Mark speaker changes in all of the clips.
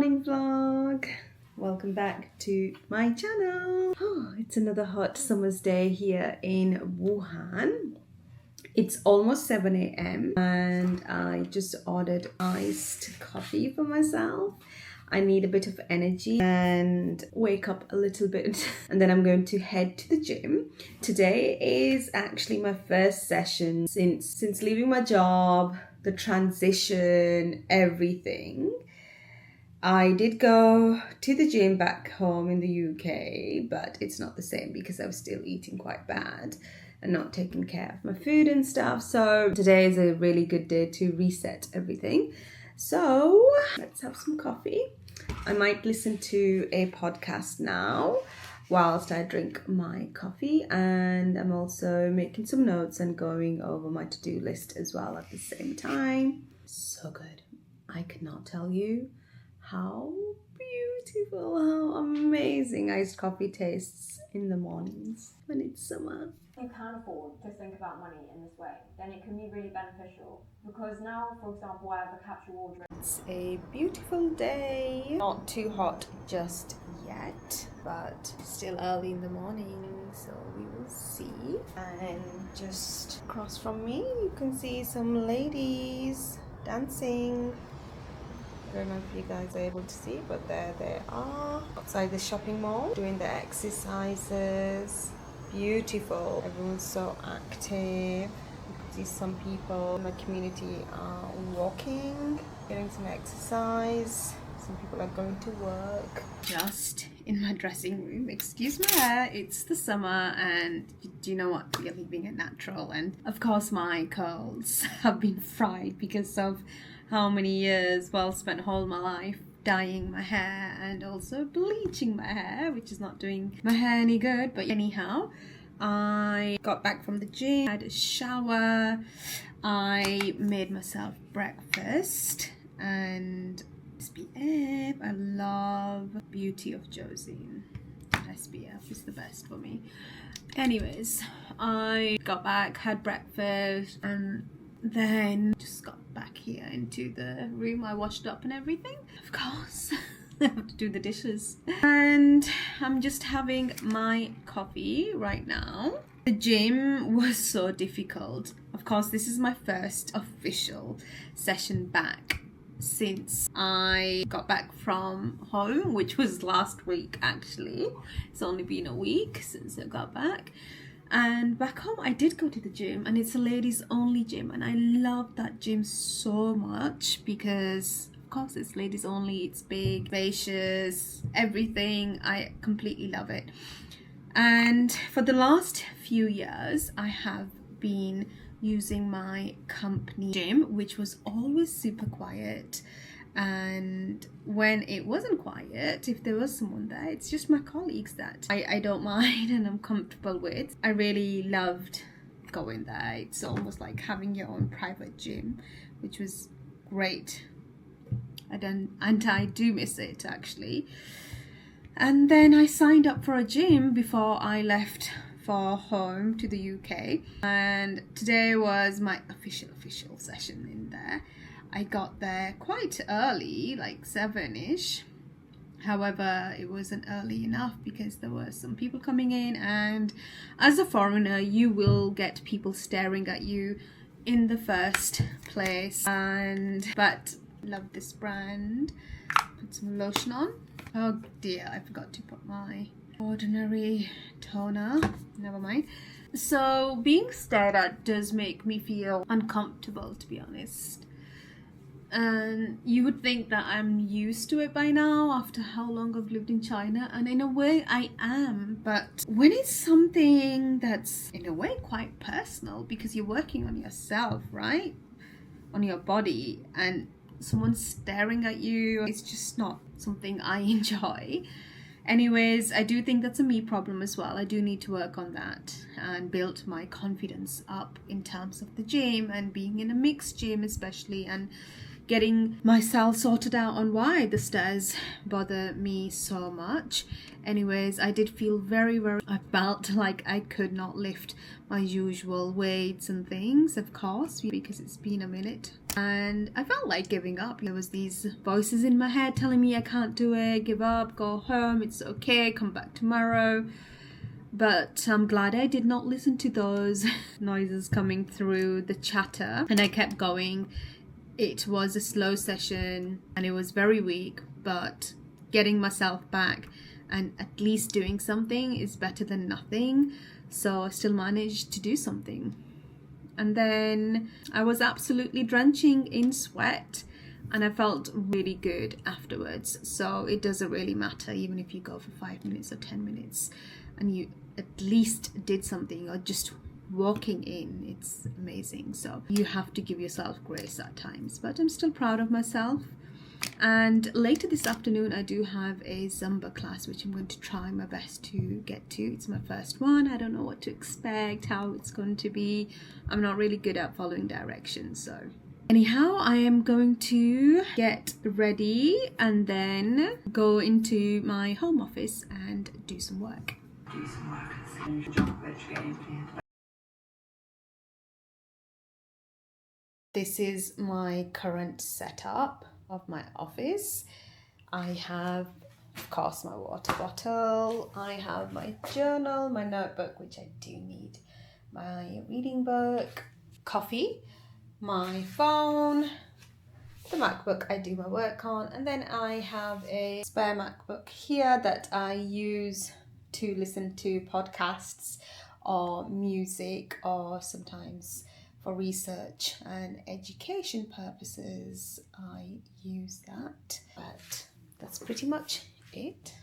Speaker 1: morning vlog. Welcome back to my channel. Oh, it's another hot summer's day here in Wuhan. It's almost 7 a.m. and I just ordered iced coffee for myself. I need a bit of energy and wake up a little bit, and then I'm going to head to the gym. Today is actually my first session since leaving my job, the transition, everything. I did go to the gym back home in the UK, but it's not the same because I was still eating quite bad and not taking care of my food and stuff. So today is a really good day to reset everything. So let's have some coffee. I might listen to a podcast now whilst I drink my coffee, and I'm also making some notes and going over my to-do list as well at the same time. So good. I cannot tell you how beautiful, how amazing iced coffee tastes in the mornings when it's summer.
Speaker 2: You can afford to think about money in this way, then it can be really beneficial. Because now, for example, I have a capsule wardrobe.
Speaker 1: It's a beautiful day. Not too hot just yet, but still early in the morning, so we will see. And just across from me, you can see some ladies dancing. I don't know if you guys are able to see, but there they are outside the shopping mall doing their exercises. Beautiful. Everyone's so active. You can see some people in my community are walking, getting some exercise. Some people are going to work. Just in my dressing room. Excuse my hair, it's the summer, and do you know what? We're leaving it natural. And of course my curls have been fried because of how many years, well, spent whole my life dyeing my hair and also bleaching my hair, which is not doing my hair any good. But anyhow, I got back from the gym, had a shower, I made myself breakfast, and SPF, I love Beauty of Josie. SPF is the best for me. Anyways, I got back, had breakfast, and then just got back here into the room. I washed up and everything, of course. I have to do the dishes, and I'm just having my coffee right now. The gym was so difficult. Of course, this is my first official session back since I got back from home, which was last week actually. It's only been a week since I got back. And back home I did go to the gym, and it's a ladies only gym, and I love that gym so much because of course it's ladies only, it's big, spacious, everything. I completely love it. And for the last few years I have been using my company gym, which was always super quiet. And when it wasn't quiet, if there was someone there, it's just my colleagues that I don't mind and I'm comfortable with. I really loved going there. It's almost like having your own private gym, which was great. And I do miss it actually. And then I signed up for a gym before I left for home to the UK, and today was my official session in there. I got there quite early, like 7ish. However, it wasn't early enough because there were some people coming in, and as a foreigner you will get people staring at you in the first place. But love this brand. Put some lotion on. Oh dear, I forgot to put my ordinary toner. Never mind. So being stared at does make me feel uncomfortable, to be honest. And you would think that I'm used to it by now after how long I've lived in China, and in a way I am. But when it's something that's in a way quite personal, because you're working on yourself, right? On your body, and someone's staring at you, it's just not something I enjoy. Anyways, I do think that's a me problem as well. I do need to work on that and build my confidence up in terms of the gym and being in a mixed gym especially, and getting myself sorted out on why the stairs bother me so much. Anyways, I did feel I felt like I could not lift my usual weights and things, of course, because it's been a minute And I felt like giving up. There was these voices in my head telling me I can't do it, give up, go home, it's okay, come back tomorrow. But I'm glad I did not listen to those noises coming through, the chatter, and I kept going. It was a slow session and it was very weak, but getting myself back and at least doing something is better than nothing. So I still managed to do something. And then I was absolutely drenching in sweat and I felt really good afterwards. So it doesn't really matter, even if you go for 5 minutes or 10 minutes and you at least did something, or just walking in, it's amazing. So you have to give yourself grace at times, but I'm still proud of myself. And later this afternoon I do have a zumba class which I'm going to try my best to get to. It's my first one. I don't know what to expect, how it's going to be. I'm not really good at following directions, so anyhow, I am going to get ready and then go into my home office and do some work. This is my current setup of my office. I have, of course, my water bottle. I have my journal, my notebook, which I do need, my reading book, coffee, my phone, the MacBook I do my work on, and then I have a spare MacBook here that I use to listen to podcasts or music, or sometimes for research and education purposes I use that, but that's pretty much it.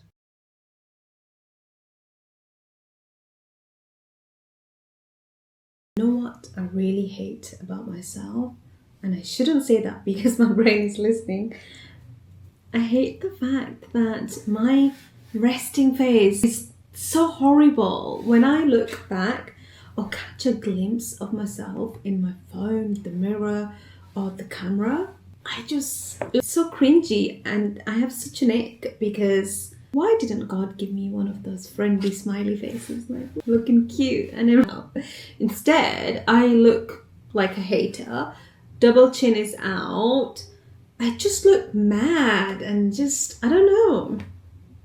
Speaker 1: You know what I really hate about myself, and I shouldn't say that because my brain is listening. I hate the fact that my resting face is so horrible. When I look back or catch a glimpse of myself in my phone, the mirror, or the camera, it's so cringy, and I have such an ick because why didn't God give me one of those friendly smiley faces, like looking cute and everything? Instead, I look like a hater, double chin is out, I just look mad and just, I don't know.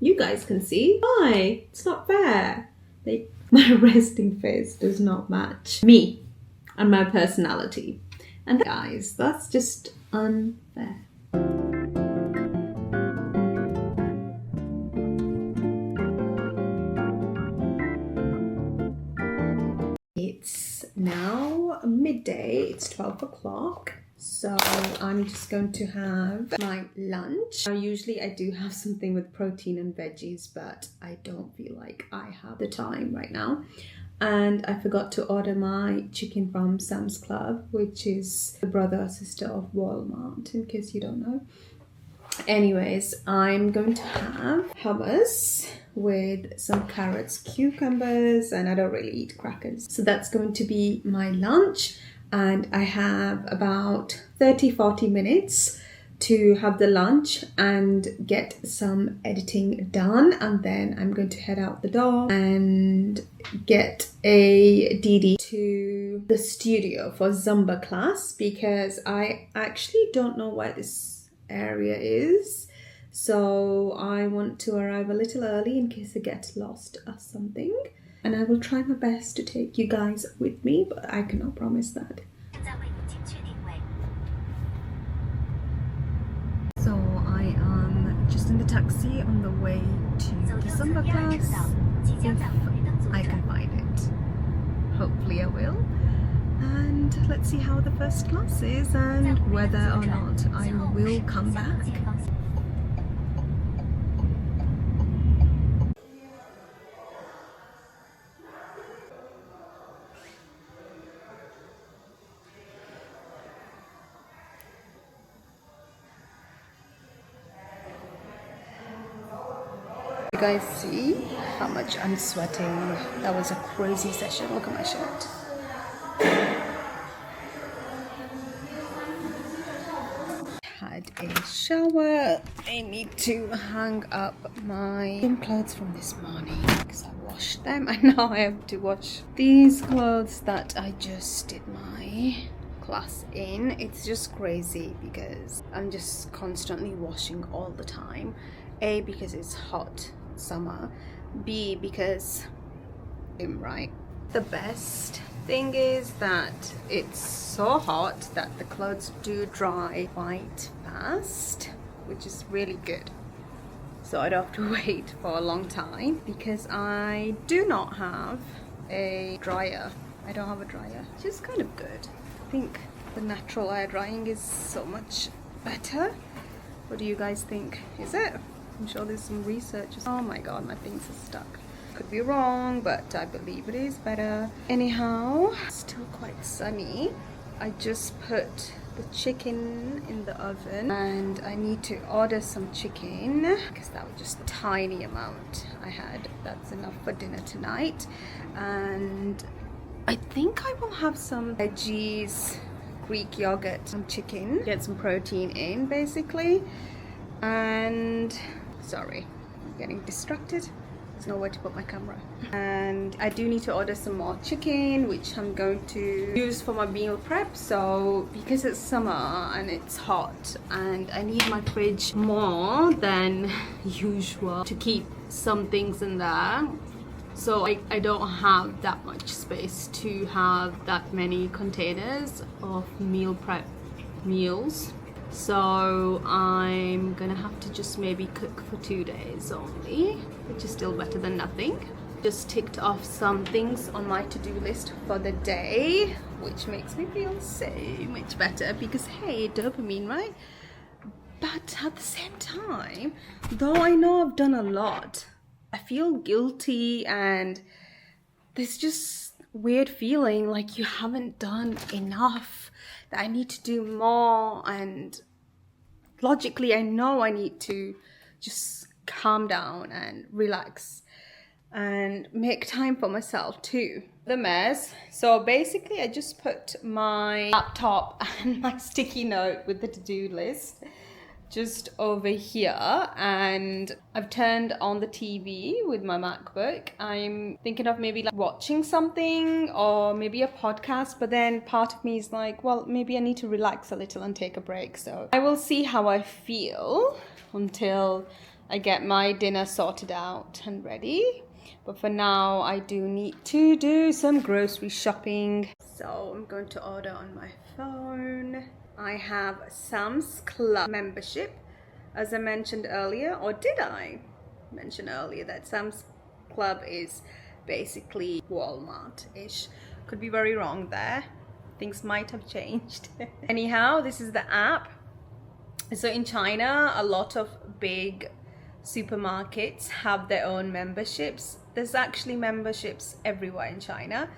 Speaker 1: You guys can see. Why? It's not fair. Like, my resting face does not match me and my personality. And guys, that's just unfair. It's now midday, it's 12 o'clock. So I'm just going to have my lunch. Usually I do have something with protein and veggies, but I don't feel like I have the time right now. And I forgot to order my chicken from Sam's Club, which is the brother or sister of Walmart, in case you don't know. Anyways, I'm going to have hummus with some carrots, cucumbers, and I don't really eat crackers. So that's going to be my lunch. And I have about 30-40 minutes to have the lunch and get some editing done, and then I'm going to head out the door and get a DD to the studio for Zumba class, because I actually don't know where this area is, so I want to arrive a little early in case I get lost or something. And I will try my best to take you guys with me, but I cannot promise that. So I am just in the taxi on the way to the Zumba class, if I can find it. Hopefully I will. And let's see how the first class is and whether or not I will come back. You guys see how much I'm sweating? That was a crazy session. Look at my shirt. Had a shower. I need to hang up my clothes from this morning because I washed them, and now I have to wash these clothes that I just did my class in. It's just crazy because I'm just constantly washing all the time. A, because it's hot summer. B, because I'm right. The best thing is that it's so hot that the clothes do dry quite fast, which is really good. So I don't have to wait for a long time because I do not have a dryer. I don't have a dryer, which is kind of good. I think the natural air drying is so much better. What do you guys think? Is it? I'm sure there's some research. Oh my god, my things are stuck. Could be wrong, but I believe it is better. Anyhow, still quite sunny. I just put the chicken in the oven and I need to order some chicken because that was just a tiny amount I had. That's enough for dinner tonight. And I think I will have some veggies, Greek yogurt and chicken. Get some protein in basically. And sorry, I'm getting distracted. There's nowhere to put my camera. And I do need to order some more chicken, which I'm going to use for my meal prep. So because it's summer and it's hot and I need my fridge more than usual to keep some things in there. So I don't have that much space to have that many containers of meal prep meals. So I'm gonna have to just maybe cook for 2 days only, which is still better than nothing. Just ticked off some things on my to-do list for the day, which makes me feel so much better because hey, dopamine, right? But at the same time, though I know I've done a lot, I feel guilty and there's just weird feeling like you haven't done enough, that I need to do more, and logically I know I need to just calm down and relax and make time for myself too. The mess. So basically I just put my laptop and my sticky note with the to-do list just over here, and I've turned on the TV with my MacBook. I'm thinking of maybe like watching something or maybe a podcast, but then part of me is like, well, maybe I need to relax a little and take a break. So I will see how I feel until I get my dinner sorted out and ready. But for now, I do need to do some grocery shopping. So I'm going to order on my phone. I have Sam's Club membership, as I mentioned earlier, or did I mention earlier that Sam's Club is basically Walmart-ish? Could be very wrong there. Things might have changed. Anyhow, this is the app. So in China, a lot of big supermarkets have their own memberships. There's actually memberships everywhere in China,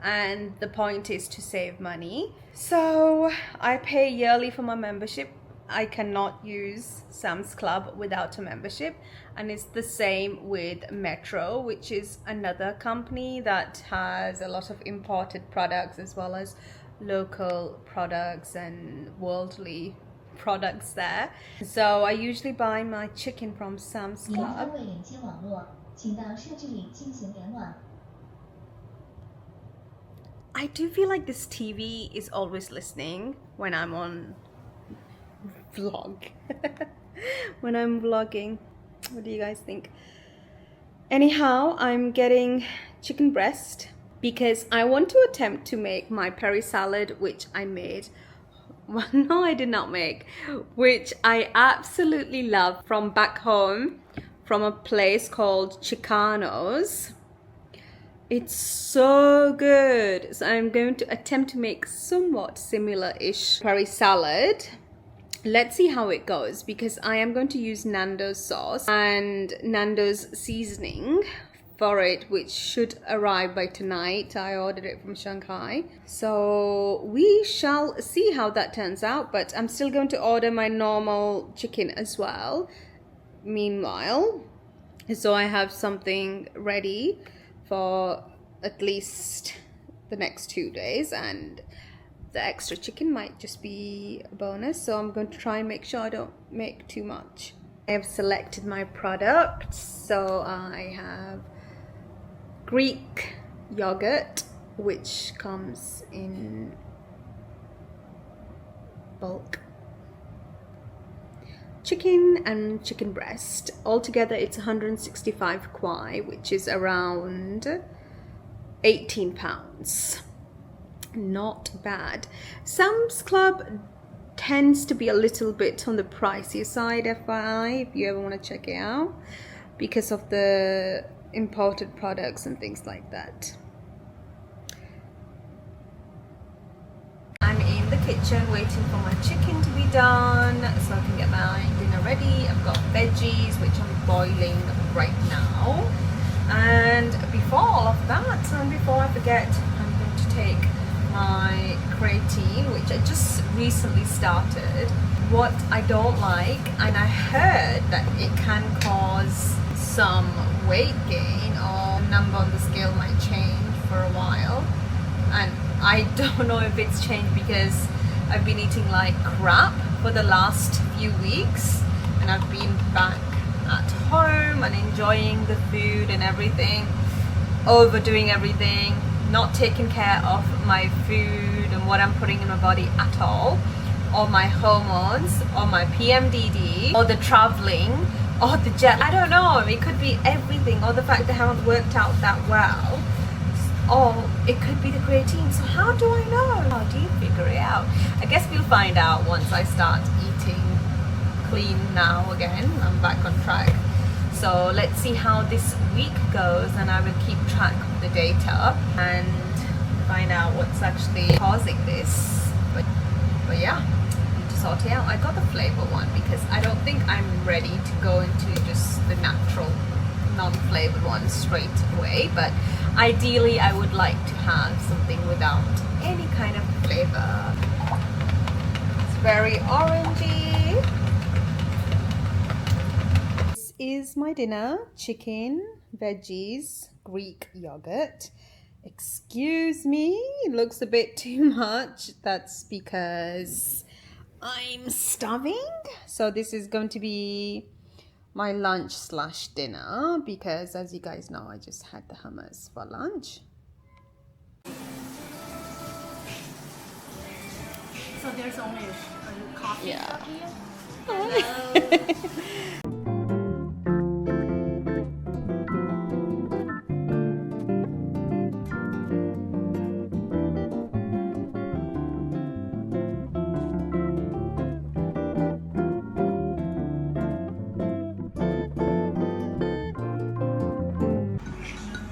Speaker 1: and the point is to save money. So I pay yearly for my membership. I cannot use Sam's Club without a membership, and it's the same with Metro, which is another company that has a lot of imported products as well as local products and worldly products there. So I usually buy my chicken from Sam's Club. I do feel like this TV is always listening when I'm on vlog. When I'm vlogging. What do you guys think? Anyhow, I'm getting chicken breast because I want to attempt to make my peri salad, which I made. Well, no, I did not make, which I absolutely love from back home, from a place called Chicano's. It's so good. So I'm going to attempt to make somewhat similar-ish peri salad. Let's see how it goes, because I am going to use Nando's sauce and Nando's seasoning for it, which should arrive by tonight. I ordered it from Shanghai. So we shall see how that turns out, but I'm still going to order my normal chicken as well meanwhile. So I have something ready for at least the next 2 days, and the extra chicken might just be a bonus. So I'm going to try and make sure I don't make too much. I have selected my products. So I have Greek yogurt, which comes in bulk. Chicken and chicken breast. Altogether it's 165 kwai, which is around £18. Not bad. Sam's Club tends to be a little bit on the pricier side, FYI, if you ever want to check it out, because of the imported products and things like that. I'm in the kitchen waiting for my chicken to be done so I can get my dinner ready. I've got veggies which I'm boiling right now, and before all of that, and before I forget, I'm going to take my creatine, which I just recently started. What I don't like, and I heard that it can cause some weight gain, or number on the scale might change for a while, and I don't know if it's changed because I've been eating like crap for the last few weeks, and I've been back at home and enjoying the food and everything, overdoing everything, not taking care of my food and what I'm putting in my body at all, or my hormones, or my PMDD, or the traveling, or the jet. I don't know, it could be everything, or the fact that I haven't worked out that well, or it could be the creatine. So how do I know? How do you figure it out? I guess we'll find out once I start eating clean now again. I'm back on track. So let's see how this week goes, and I will keep track of the data and find out what's actually causing this. But yeah, I need to sort it out. I got the flavor one because I don't think I'm ready to go into just the natural non-flavored one straight away, but ideally I would like to have something without any kind of flavor. It's very orangey. This is my dinner: chicken, veggies, Greek yogurt. Excuse me, it looks a bit too much. That's because I'm starving. So this is going to be my lunch slash dinner, because as you guys know, I just had the hummus for lunch.
Speaker 3: So there's only a coffee
Speaker 1: Yeah.
Speaker 3: here?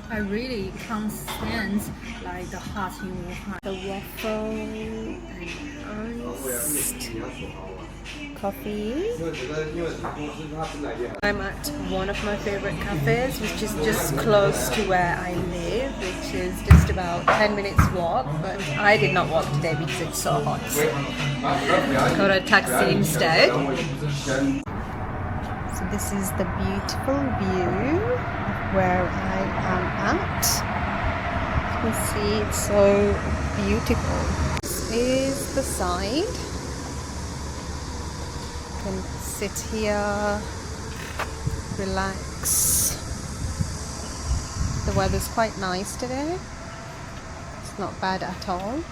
Speaker 3: I really can't stand like the hot in Wuhan.
Speaker 1: The waffle and iced coffee. I'm at one of my favorite cafes, which is just close to where I live, which is just about 10 minutes walk, but I did not walk today because it's so hot. So I got a taxi instead. So this is the beautiful view of where I am at. You can see it's so beautiful. This is the side. You can sit here, relax. The weather's quite nice today. It's not bad at all.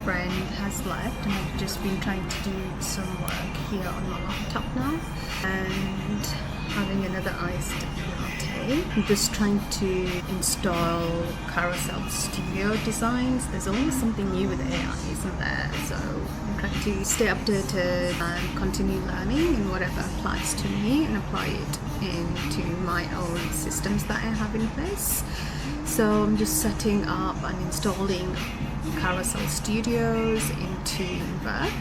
Speaker 1: Friend has left, and I've just been trying to do some work here on my laptop now and having another iced latte. I'm just trying to install Carousel Studio designs. There's always something new with AI, isn't there? So I'm trying to stay updated and continue learning in whatever applies to me and apply it into my own systems that I have in place. So I'm just setting up and installing Carousel Studios into Canva.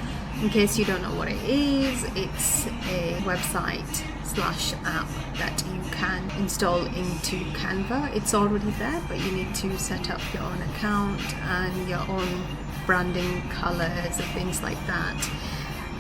Speaker 1: In case you don't know what it is, it's a website slash app that you can install into Canva. It's already there, but you need to set up your own account and your own branding, colors and things like that.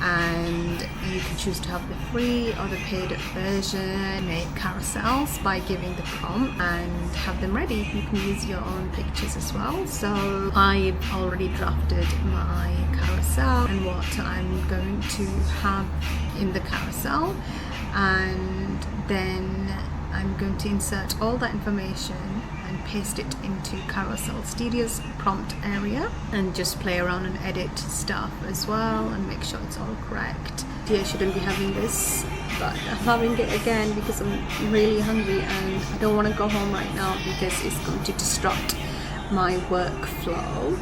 Speaker 1: And you can choose to have the free or the paid version. Make carousels by giving the prompt and have them ready. You can use your own pictures as well. So I've already drafted my carousel and what I'm going to have in the carousel, and then I'm going to insert all that information and and paste it into Carousel Studio's prompt area and just play around and edit stuff as well and make sure it's all correct. I shouldn't be having this, but I'm having it again because I'm really hungry and I don't want to go home right now because it's going to disrupt my workflow.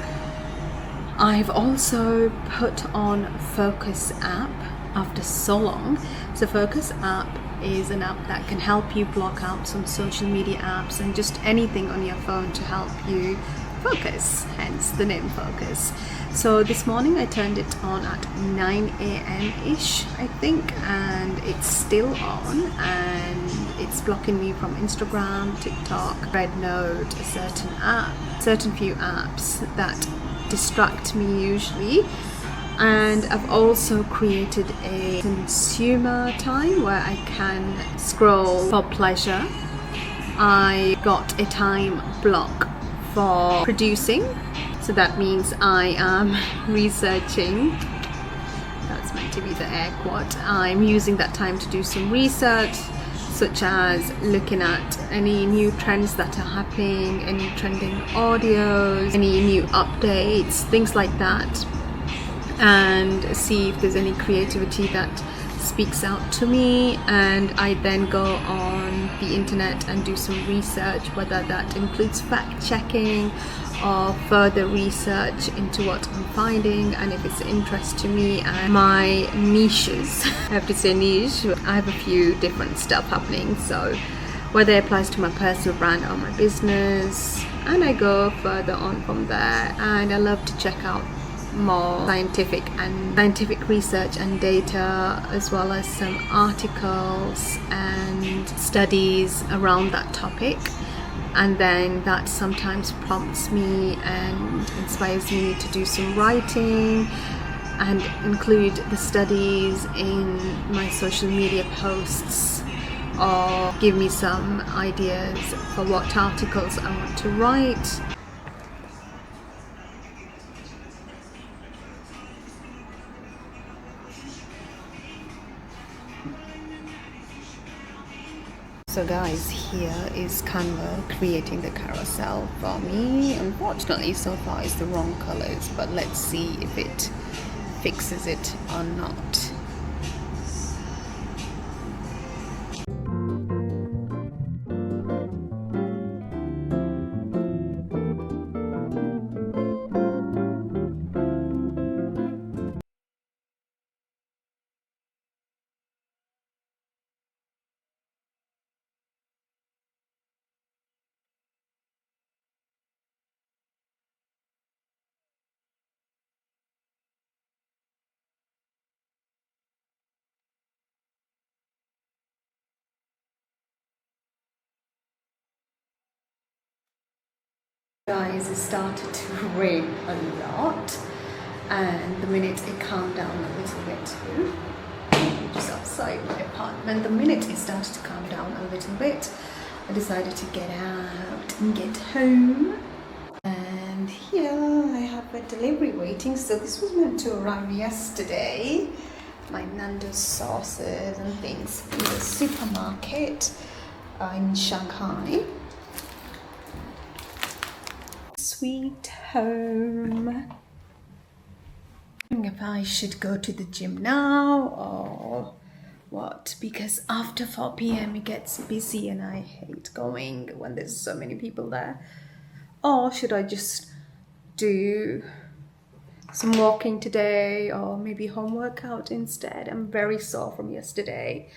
Speaker 1: I've also put on Focus app after so long. So Focus app is an app that can help you block out some social media apps and just anything on your phone to help you focus, hence the name Focus. So this morning I turned it on at 9 a.m. ish, I think, and it's still on and it's blocking me from Instagram, TikTok, RedNote, certain few apps that distract me usually. And I've also created a consumer time where I can scroll for pleasure. I got a time block for producing, so that means I am researching. That's meant to be the air quote. I'm using that time to do some research, such as looking at any new trends that are happening, any trending audios, any new updates, things like that, and see if there's any creativity that speaks out to me. And I then go on the internet and do some research, whether that includes fact checking or further research into what I'm finding and if it's of interest to me and my niches. I have to say niche, I have a few different stuff happening, so whether it applies to my personal brand or my business, and I go further on from there. And I love to check out more scientific research and data, as well as some articles and studies around that topic, and then that sometimes prompts me and inspires me to do some writing and include the studies in my social media posts, or give me some ideas for what articles I want to write. So guys, here is Canva creating the carousel for me. Unfortunately, so far it's the wrong colors, but let's see if it fixes it or not. Guys, it started to rain a lot, and the minute it calmed down a little bit too, just outside my apartment, the minute it started to calm down a little bit, I decided to get out and get home. And here I have a delivery waiting. So this was meant to arrive yesterday, my Nando's sauces and things from the supermarket in Shanghai. Sweet home. If I should go to the gym now or what, because after 4 p.m. it gets busy and I hate going when there's so many people there. Or should I just do some walking today, or maybe home workout instead? I'm very sore from yesterday.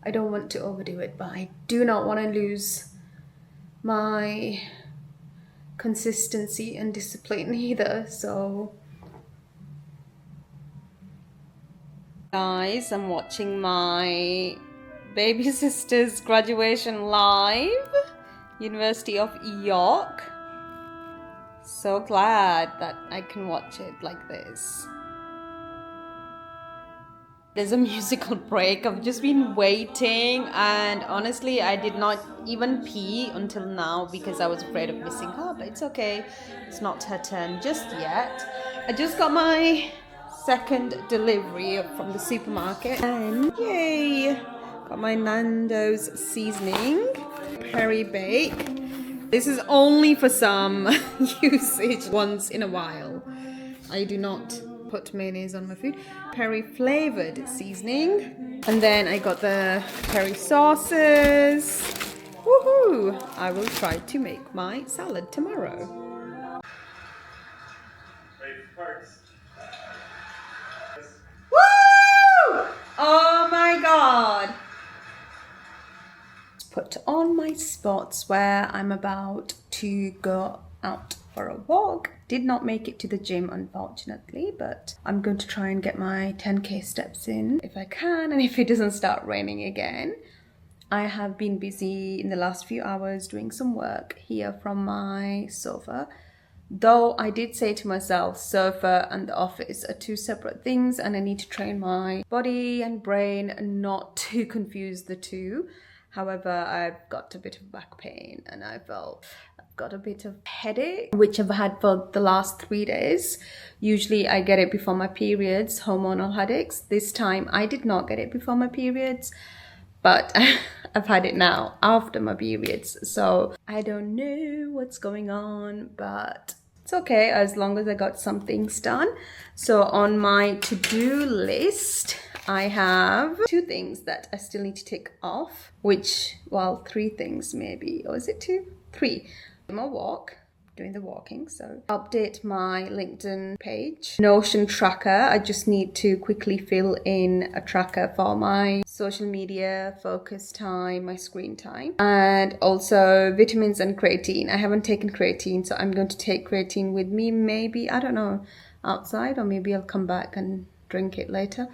Speaker 1: I don't want to overdo it, but I do not want to lose my consistency and discipline either. So guys, I'm watching my baby sister's graduation live, University of York. So glad that I can watch it like this. There's a musical break. I've just been waiting, and honestly I did not even pee until now because I was afraid of missing her, but it's okay, it's not her turn just yet. I just got my second delivery from the supermarket, and yay, got my Nando's seasoning peri bake. This is only for some usage once in a while. I do not put mayonnaise on my food. Curry flavored seasoning. And then I got the curry sauces. Woohoo! I will try to make my salad tomorrow. Woo! Oh my god! Put on my sportswear. I'm about to go out for a walk. Did not make it to the gym, unfortunately, but I'm going to try and get my 10k steps in if I can, and if it doesn't start raining again. I have been busy in the last few hours doing some work here from my sofa. Though I did say to myself, sofa and the office are two separate things, and I need to train my body and brain not to confuse the two. However, I've got a bit of back pain and I've got a bit of headache, which I've had for the last 3 days. Usually I get it before my periods, hormonal headaches. This time I did not get it before my periods, but I've had it now after my periods. So I don't know what's going on, but it's okay as long as I got some things done. So on my to-do list, I have 2 things that I still need to tick off, which, well, 3 things maybe, or is it 2? 3. My walk, doing the walking, so update my LinkedIn page. Notion tracker, I just need to quickly fill in a tracker for my social media, focus time, my screen time, and also vitamins and creatine. I haven't taken creatine, so I'm going to take creatine with me, maybe, I don't know, outside, or maybe I'll come back and drink it later.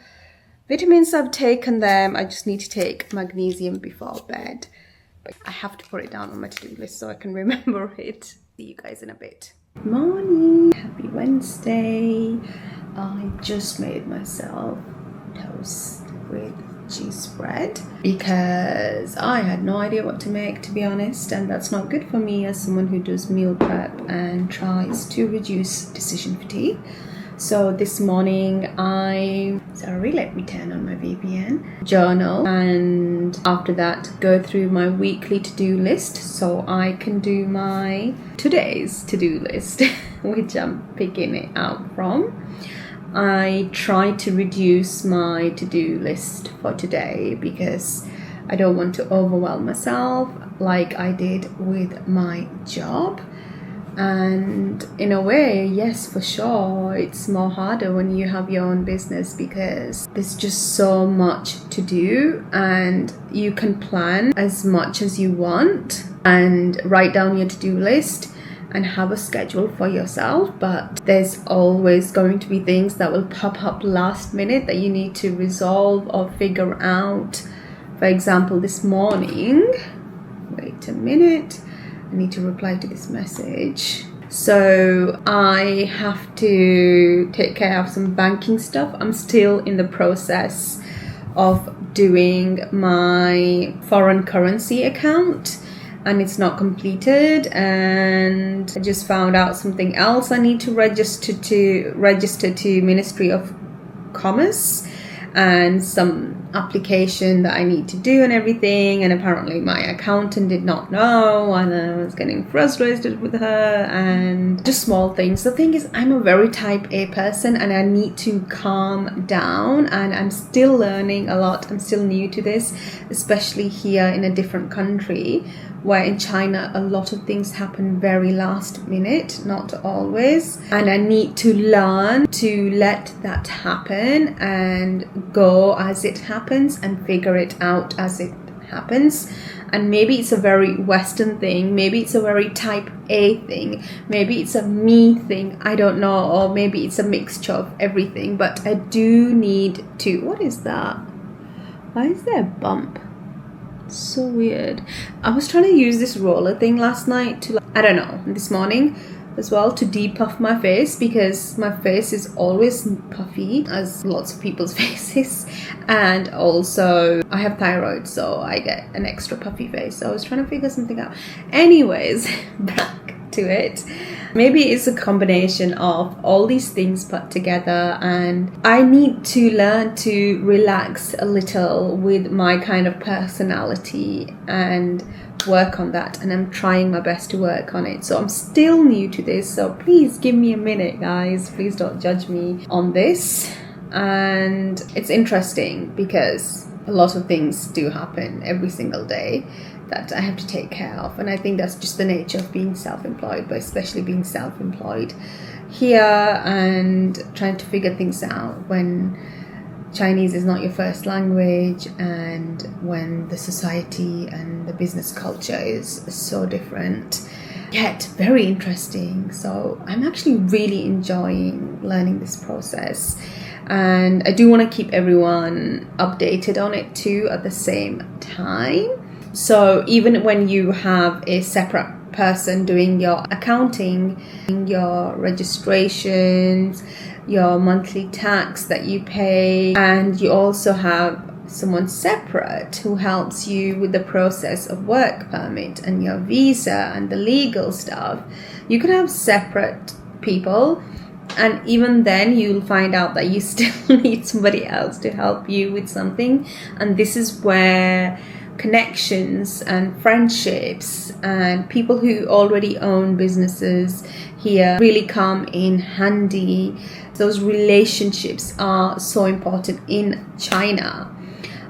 Speaker 1: Vitamins, I've taken them. I just need to take magnesium before bed. But I have to put it down on my to-do list so I can remember it. See you guys in a bit. Good morning. Happy Wednesday. I just made myself toast with cheese spread because I had no idea what to make, to be honest, and that's not good for me as someone who does meal prep and tries to reduce decision fatigue. So this morning let me turn on my VPN, journal, and after that go through my weekly to-do list so I can do my today's to-do list, which I'm picking it out from. I try to reduce my to-do list for today because I don't want to overwhelm myself like I did with my job. And in a way, yes, for sure, it's more harder when you have your own business because there's just so much to do and you can plan as much as you want and write down your to-do list and have a schedule for yourself, but there's always going to be things that will pop up last minute that you need to resolve or figure out. For example, this morning, wait a minute, I need to reply to this message. So I have to take care of some banking stuff. I'm still in the process of doing my foreign currency account and it's not completed, and I just found out something else I need to register to Ministry of Commerce, and some application that I need to do and everything, and apparently my accountant did not know and I was getting frustrated with her and just small things. The thing is, I'm a very type A person and I need to calm down, and I'm still learning a lot. I'm still new to this, especially here in a different country where in China a lot of things happen very last minute, not always, and I need to learn to let that happen and go as it happens and figure it out as it happens. And maybe it's a very Western thing, maybe it's a very type A thing, maybe it's a me thing, I don't know, or maybe it's a mixture of everything, but I do need to... What is that? Why is there a bump? So weird. I was trying to use this roller thing last night to, I don't know, this morning as well, to depuff my face because my face is always puffy, as lots of people's faces, and also I have thyroid, so I get an extra puffy face. So I was trying to figure something out. Anyways, back to it. Maybe it's a combination of all these things put together, and I need to learn to relax a little with my kind of personality and work on that, and I'm trying my best to work on it. So I'm still new to this, so please give me a minute, guys. Please don't judge me on this. And it's interesting because a lot of things do happen every single day that I have to take care of, and I think that's just the nature of being self-employed, but especially being self-employed here and trying to figure things out when Chinese is not your first language, and when the society and the business culture is so different, yet very interesting. So I'm actually really enjoying learning this process, and I do want to keep everyone updated on it too at the same time. So even when you have a separate person doing your accounting, your registrations, your monthly tax that you pay, and you also have someone separate who helps you with the process of work permit and your visa and the legal stuff, you can have separate people, and even then you'll find out that you still need somebody else to help you with something. And this is where connections and friendships and people who already own businesses here really come in handy. Those relationships are so important in China.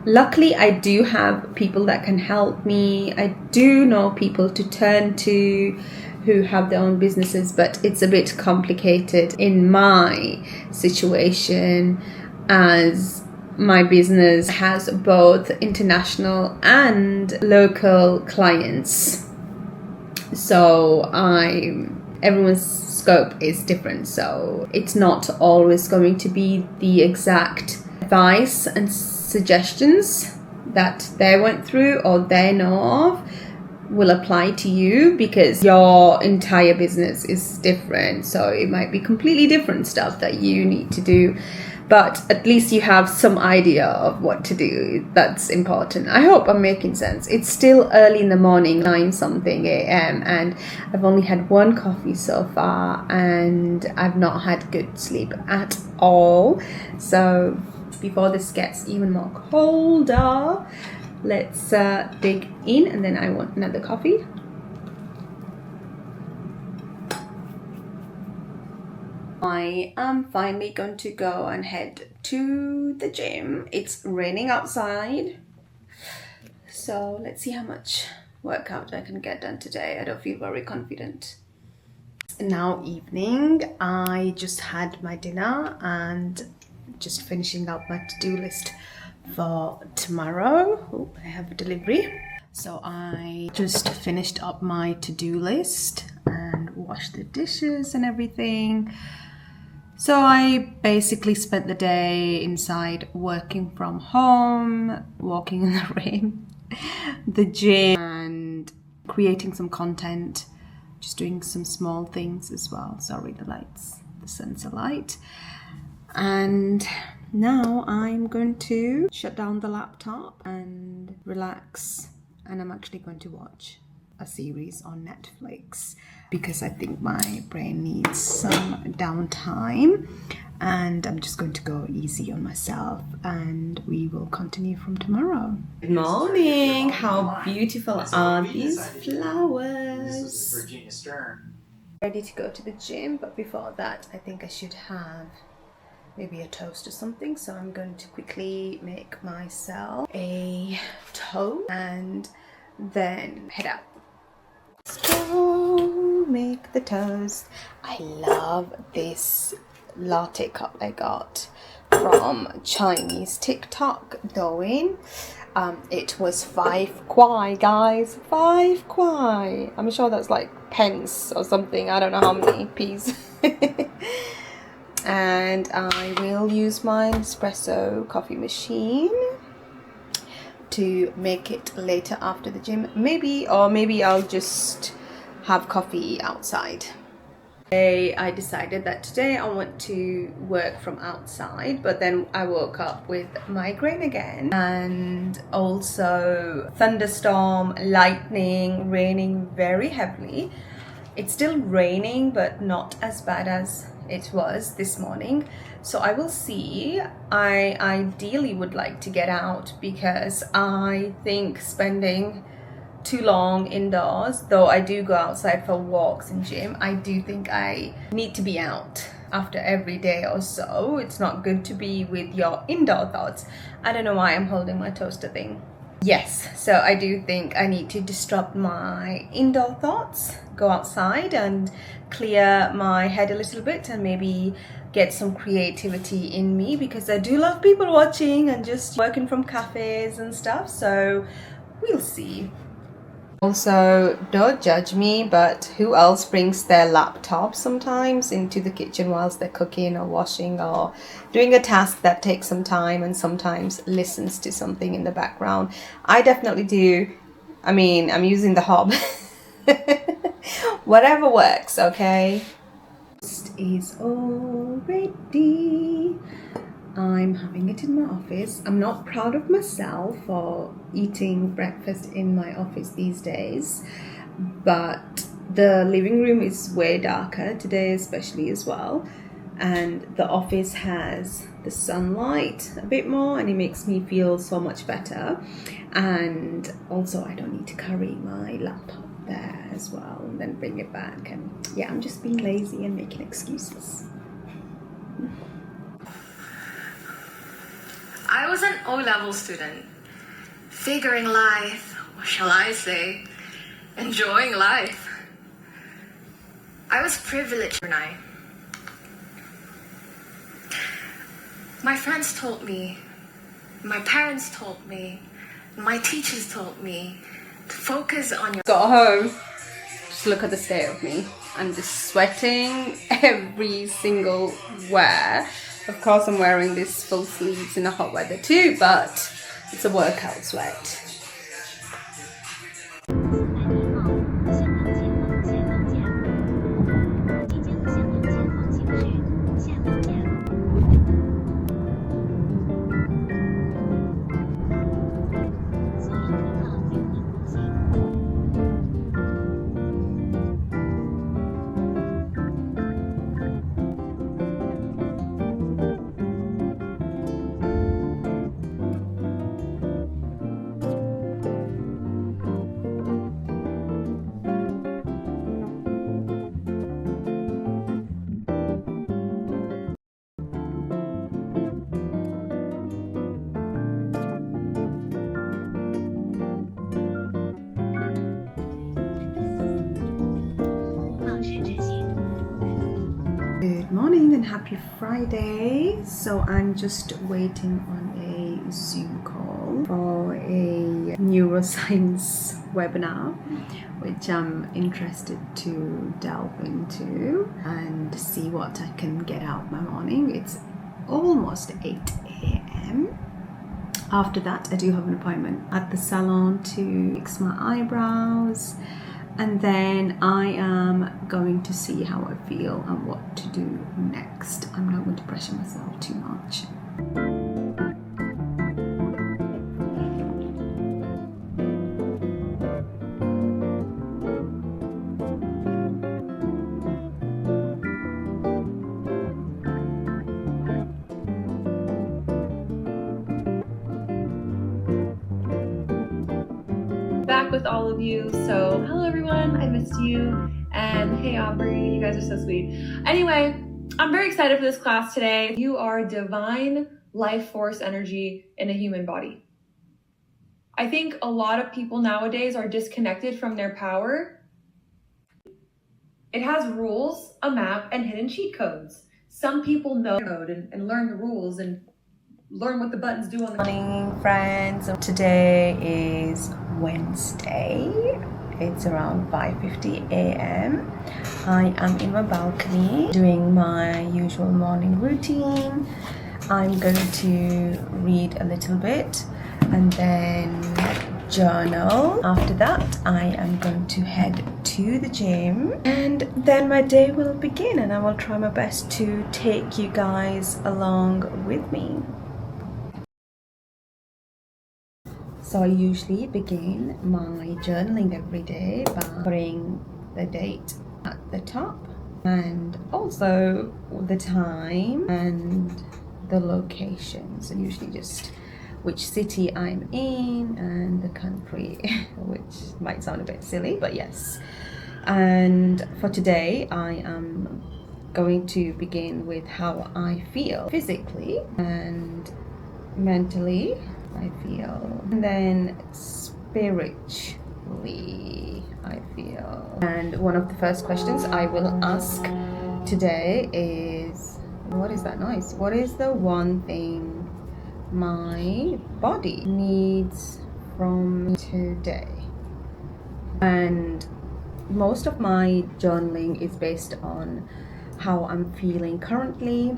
Speaker 1: Luckily, I do have people that can help me. I do know people to turn to who have their own businesses, but it's a bit complicated in my situation, as my business has both international and local clients. So everyone's scope is different, so it's not always going to be the exact advice and suggestions that they went through or they know of will apply to you, because your entire business is different. So it might be completely different stuff that you need to do, but at least you have some idea of what to do. That's important. I hope I'm making sense. It's still early in the morning, 9-something a.m. and I've only had one coffee so far, and I've not had good sleep at all. So before this gets even more colder, let's dig in, and then I want another coffee. I am finally going to go and head to the gym. It's raining outside, so let's see how much workout I can get done today. I don't feel very confident. It's now evening. I just had my dinner and just finishing up my to-do list for tomorrow. Oh, I have a delivery. So I just finished up my to-do list and washed the dishes and everything. So I basically spent the day inside working from home, walking in the rain, the gym, and creating some content, just doing some small things as well. Sorry, the sensor light. And now I'm going to shut down the laptop and relax, and I'm actually going to watch a series on Netflix because I think my brain needs some downtime, and I'm just going to go easy on myself, and we will continue from tomorrow. Good morning. How beautiful are these flowers? Ready to go to the gym, but before that I think I should have maybe a toast or something, so I'm going to quickly make myself a toast and then head out. Let's go make the toast. I love this latte cup I got from Chinese TikTok Douyin. It was 5 kwai, guys. 5 kwai. I'm sure that's like pence or something. I don't know how many p's. And I will use my espresso coffee machine to make it later after the gym, maybe I'll just have coffee outside. I decided that today I want to work from outside, but then I woke up with migraine again, and also thunderstorm, lightning, raining very heavily. It's still raining, but not as bad as it was this morning. So I will see. I ideally would like to get out because I think spending too long indoors, though I do go outside for walks and gym, I do think I need to be out after every day or so. It's not good to be with your indoor thoughts. I don't know why I'm holding my toaster thing. Yes, so I do think I need to disrupt my indoor thoughts, go outside and clear my head a little bit and maybe get some creativity in me, because I do love people watching and just working from cafes and stuff, so we'll see. Also, don't judge me, but who else brings their laptop sometimes into the kitchen whilst they're cooking or washing or doing a task that takes some time and sometimes listens to something in the background? I definitely do. I mean, I'm using the hob. Whatever works, okay? This is all ready. I'm having it in my office. I'm not proud of myself for eating breakfast in my office these days, but the living room is way darker today, especially as well, and the office has the sunlight a bit more and it makes me feel so much better. And also I don't need to carry my laptop there as well and then bring it back, and yeah, I'm just being lazy and making excuses.
Speaker 4: I was an O-level student, figuring life, what shall I say, enjoying life. I was privileged, and my friends told me, my parents told me, my teachers told me to focus on your...
Speaker 1: Got home, just look at the state of me. I'm just sweating every single wear. Of course I'm wearing this full sleeves in the hot weather too, but it's a workout sweat. Good morning and happy Friday. So I'm just waiting on a Zoom call for a neuroscience webinar, which I'm interested to delve into and see what I can get out of my morning. It's almost 8 a.m. After that, I do have an appointment at the salon to fix my eyebrows. And then I am going to see how I feel and what to do next. I'm not going to pressure myself too much.
Speaker 5: Back with all of you. So hello everyone, I missed you, and hey Aubrey, you guys are so sweet. Anyway, I'm very excited for this class today. You are divine life force energy in a human body. I think a lot of people nowadays are disconnected from their power. It has rules, a map, and hidden cheat codes. Some people know code and learn the rules and learn what the buttons do on the...
Speaker 1: Morning friends, today is Wednesday. It's around 5:50 a.m. I am in my balcony doing my usual morning routine. I'm going to read a little bit and then journal. After that, I am going to head to the gym and then my day will begin, and I will try my best to take you guys along with me. So I usually begin my journaling every day by putting the date at the top, and also the time and the location. So usually just which city I'm in and the country, which might sound a bit silly, but yes. And for today, I am going to begin with how I feel physically and mentally. I feel, and then spiritually I feel. And one of the first questions I will ask today is, what is that noise? What is the one thing my body needs from today? And most of my journaling is based on how I'm feeling currently,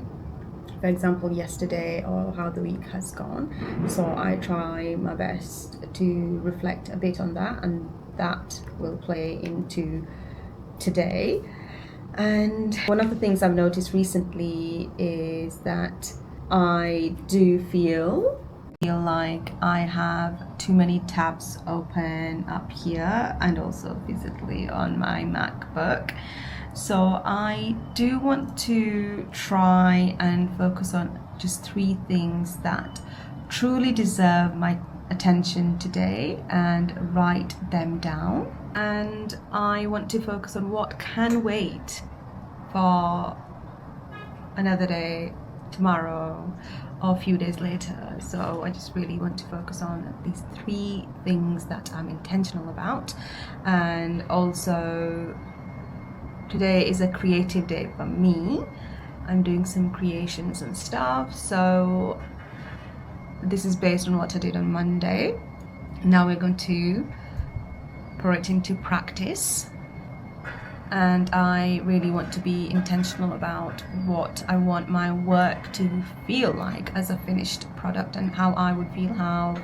Speaker 1: for example yesterday, or how the week has gone. So I try my best to reflect a bit on that, and that will play into today. And one of the things I've noticed recently is that I do feel like I have too many tabs open up here and also physically on my MacBook. So I do want to try and focus on just 3 things that truly deserve my attention today and write them down. And I want to focus on what can wait for another day, tomorrow, or a few days later. So I just really want to focus on these 3 things that I'm intentional about. And also today is a creative day for me. I'm doing some creations and stuff. So this is based on what I did on Monday. Now we're going to put it into practice. And I really want to be intentional about what I want my work to feel like as a finished product, and how I would feel, how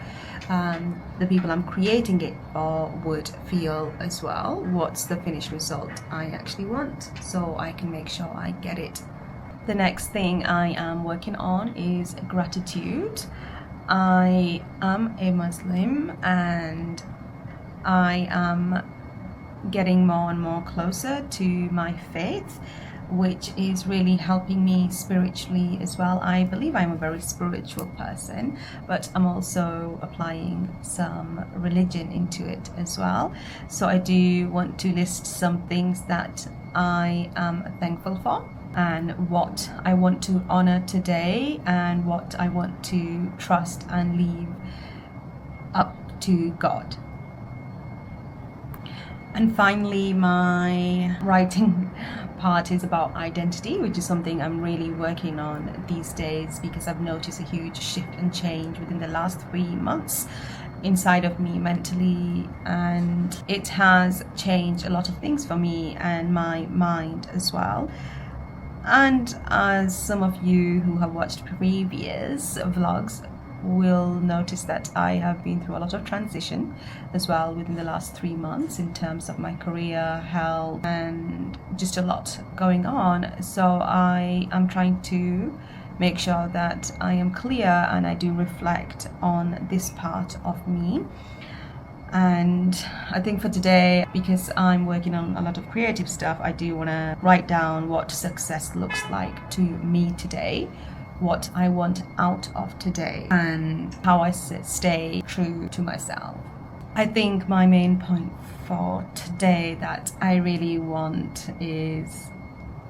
Speaker 1: the people I'm creating it for would feel as well. What's the finished result I actually want, so I can make sure I get it. The next thing I am working on is gratitude. I am a Muslim, and I am getting more and more closer to my faith, which is really helping me spiritually as well. I believe I'm a very spiritual person, but I'm also applying some religion into it as well. So I do want to list some things that I am thankful for, and what I want to honor today, and what I want to trust and leave up to God. And finally, my writing part is about identity, which is something I'm really working on these days, because I've noticed a huge shift and change within the last 3 months inside of me mentally, and it has changed a lot of things for me and my mind as well. And as some of you who have watched previous vlogs will notice, that I have been through a lot of transition as well within the last 3 months in terms of my career, health, and just a lot going on. So I am trying to make sure that I am clear and I do reflect on this part of me. And I think for today, because I'm working on a lot of creative stuff, I do want to write down what success looks like to me today, what I want out of today, and how I stay true to myself. I think my main point for today that I really want is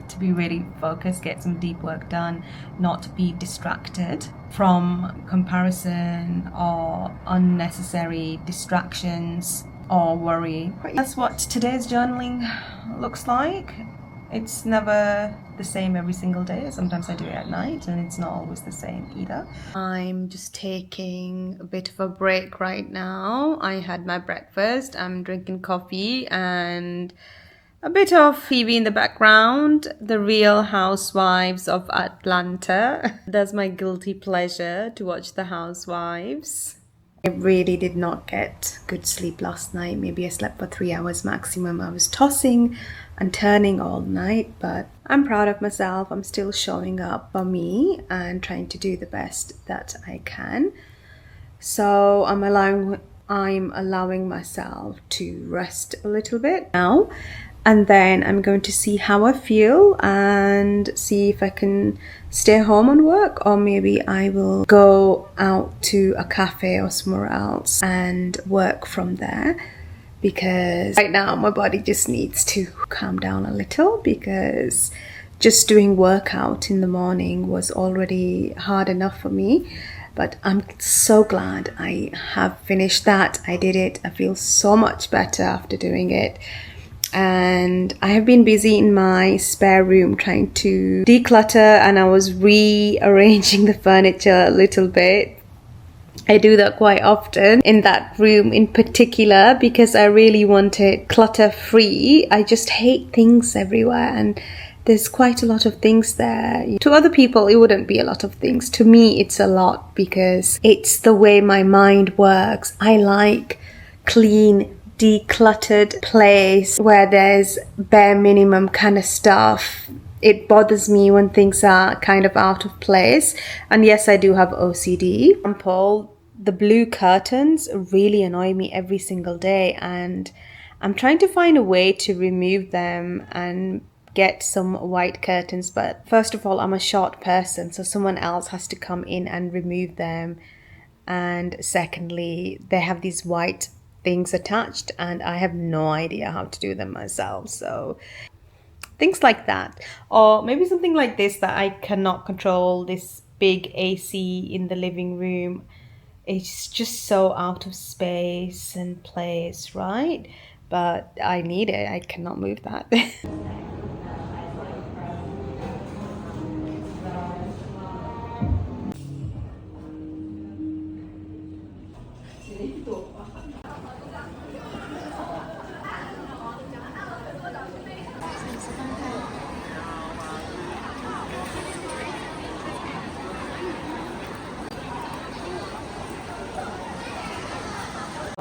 Speaker 1: to be really focused, get some deep work done, not be distracted from comparison or unnecessary distractions or worry. That's what today's journaling looks like. It's never the same every single day. Sometimes I do it at night, and it's not always the same either. I'm just taking a bit of a break right now. I had my breakfast, I'm drinking coffee and a bit of Phoebe in the background, the Real Housewives of Atlanta. That's my guilty pleasure, to watch the Housewives. I really did not get good sleep last night. Maybe I slept for 3 hours maximum. I was tossing and turning all night, but I'm proud of myself. I'm still showing up for me and trying to do the best that I can. So I'm allowing myself to rest a little bit now, and then I'm going to see how I feel and see if I can stay home and work, or maybe I will go out to a cafe or somewhere else and work from there, because right now my body just needs to calm down a little, because just doing workout in the morning was already hard enough for me. But I'm so glad I have finished that. I did it. I feel so much better after doing it. And I have been busy in my spare room trying to declutter, and I was rearranging the furniture a little bit. I do that quite often in that room in particular, because I really want it clutter free. I just hate things everywhere, and there's quite a lot of things there. To other people, it wouldn't be a lot of things. To me, it's a lot, because it's the way my mind works. I like clean, decluttered place where there's bare minimum kind of stuff. It bothers me when things are kind of out of place. And yes, I do have OCD. For example, the blue curtains really annoy me every single day, and I'm trying to find a way to remove them and get some white curtains. But first of all, I'm a short person, so someone else has to come in and remove them. And secondly, they have these white things attached, and I have no idea how to do them myself. So things like that, or maybe something like this that I cannot control, this big AC in the living room. It's just so out of space and place, right? But I need it. I cannot move that.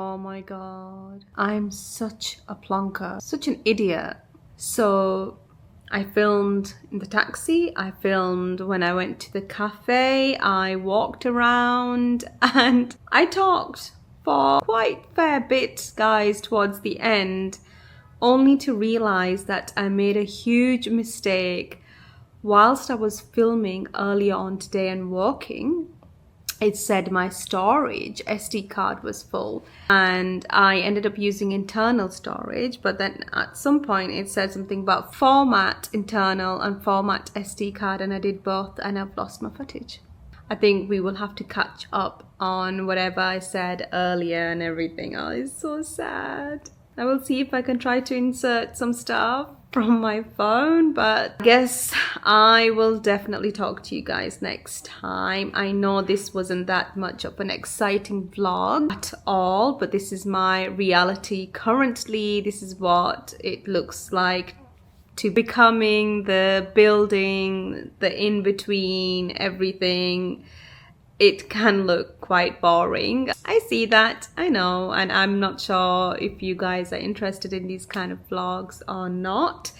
Speaker 1: Oh my god, I'm such a plonker, such an idiot. So I filmed in the taxi, I filmed when I went to the cafe, I walked around, and I talked for quite a fair bit, guys, towards the end, only to realize that I made a huge mistake whilst I was filming earlier on today and walking. It said my storage SD card was full, and I ended up using internal storage, but then at some point it said something about format internal and format SD card, and I did both, and I've lost my footage. I think we will have to catch up on whatever I said earlier and everything. Oh, it's so sad. I will see if I can try to insert some stuff from my phone, but I guess I will definitely talk to you guys next time. I know this wasn't that much of an exciting vlog at all, but this is my reality currently. This is what it looks like to becoming the building, the in-between, everything. It can look quite boring. I see that, I know, and I'm not sure if you guys are interested in these kind of vlogs or not,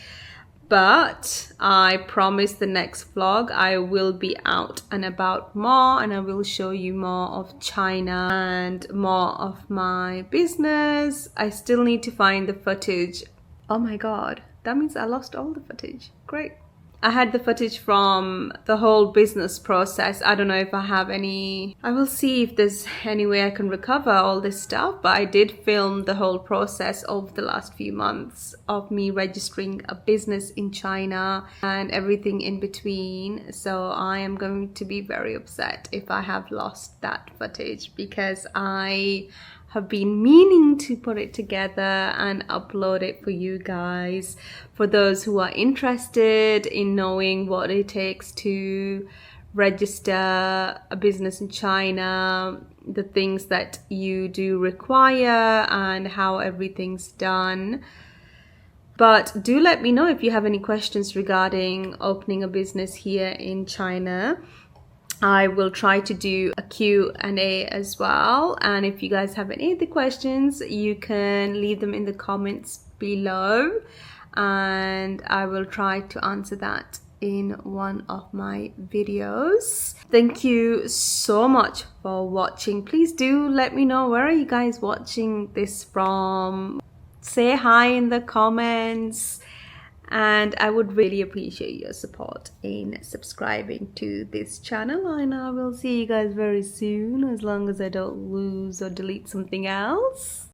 Speaker 1: but I promise the next vlog I will be out and about more, and I will show you more of China and more of my business. I still need to find the footage. Oh my god, that means I lost all the footage. Great. I had the footage from the whole business process. I don't know if I have any. I will see if there's any way I can recover all this stuff, but I did film the whole process of the last few months of me registering a business in China and everything in between. So I am going to be very upset if I have lost that footage, because I have been meaning to put it together and upload it for you guys, for those who are interested in knowing what it takes to register a business in China, the things that you do require and how everything's done. But do let me know if you have any questions regarding opening a business here in China. I will try to do a Q&A as well, and if you guys have any other questions, you can leave them in the comments below, and I will try to answer that in one of my videos. Thank you so much for watching. Please do let me know, where are you guys watching this from? say hi in the comments, and I would really appreciate your support in subscribing to this channel, and I will see you guys very soon, as long as I don't lose or delete something else.